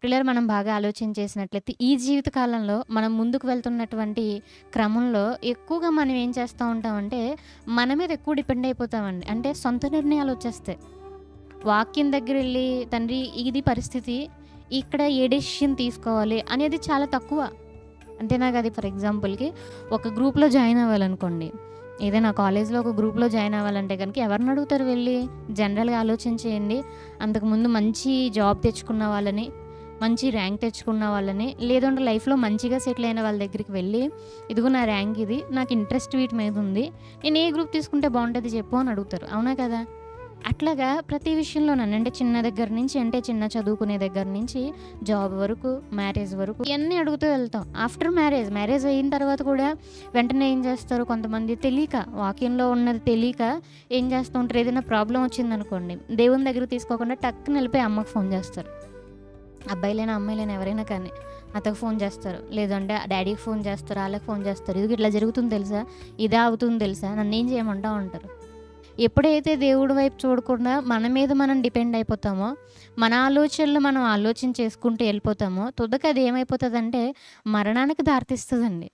పిల్లలు మనం బాగా ఆలోచించేసినట్లయితే, ఈ జీవిత కాలంలో మనం ముందుకు వెళ్తున్నటువంటి క్రమంలో ఎక్కువగా మనం ఏం చేస్తా ఉంటామంటే, మన మీద ఎక్కువ డిపెండ్ అయిపోతామండి. అంటే సొంత నిర్ణయాలొచ్చేస్తాయి. వాక్యం దగ్గరెళ్లి తండ్రి ఇది పరిస్థితి, ఇక్కడ ఏ డెసిషన్ తీసుకోవాలి అనేది చాలా తక్కువ. అంటే నాకది ఫర్ ఎగ్జాంపుల్‌కి ఒక గ్రూప్‌లో జాయిన్ అవ్వాలనుకోండి. ఏదైనా కాలేజ్‌లో ఒక గ్రూప్‌లో జాయిన్ అవ్వాలంటే గనుక ఎవరినడుగుతారు వెళ్లి? జనరల్‌గా ఆలోచించేయండి. అంతకుముందు మంచి జాబ్ తెచ్చుకున్న వాళ్ళని, మంచి ర్యాంక్ తెచ్చుకున్న వాళ్ళని, లేదంటే లైఫ్‌లో మంచిగా సెటిల్ అయిన వాళ్ళ దగ్గరికి వెళ్లి, "ఇదిగో నా ర్యాంక్ ఇది. నాకు ఇంట్రెస్ట్ వీటి మీద ఉంది. నేను ఏ గ్రూప్ తీసుకుంటే బావుంటది చెప్పు" అని అడుగుతారు. అవునా కదా? అట్లాగా ప్రతి విషయంలోనండి. అంటే చిన్న దగ్గర నుంచి అంటే చిన్న చదువుకునే దగ్గర నుంచి జాబ్ వరకు, మ్యారేజ్ వరకు ఇయన్నీ అడుగుతూ వెళ్తాం. ఆఫ్టర్ మ్యారేజ్, మ్యారేజ్ అయిన తర్వాత కూడా వెంటనే ఏం చేస్తారు కొంతమంది తెలియక, వాక్యంలో ఉన్నది తెలియక ఏం చేస్తూ ఉంటారు, ఏదైనా ప్రాబ్లమ్ వచ్చిందనుకోండి, దేవుని దగ్గరికి తీసుకోకుండా టక్కున ఎళ్ళిపోయి అమ్మకి ఫోన్ చేస్తారు. అబ్బాయిలైనా, అమ్మాయిలైనా ఎవరైనా కానీ. అత్తకి ఫోన్ చేస్తారు. లేదంటే డ్యాడీకి ఫోన్ చేస్తారు, ఆళ్ళకి ఫోన్ చేస్తారు. "ఇదిగో ఇట్లా జరుగుతుంది తెలుసా? ఇదా అవుతుంది తెలుసా? నన్నేం చేయమంటావు" అంటారు. ఎప్పుడైతే దేవుడి వైపు చూడకుండా మన మీద మనం డిపెండ్ అయిపోతామో, మన ఆలోచనలు మనం ఆలోచన చేసుకుంటూ ఎళ్ళిపోతామో, తుదకు అది ఏమైపోతదంటే మరణానికి దారితీస్తదండి.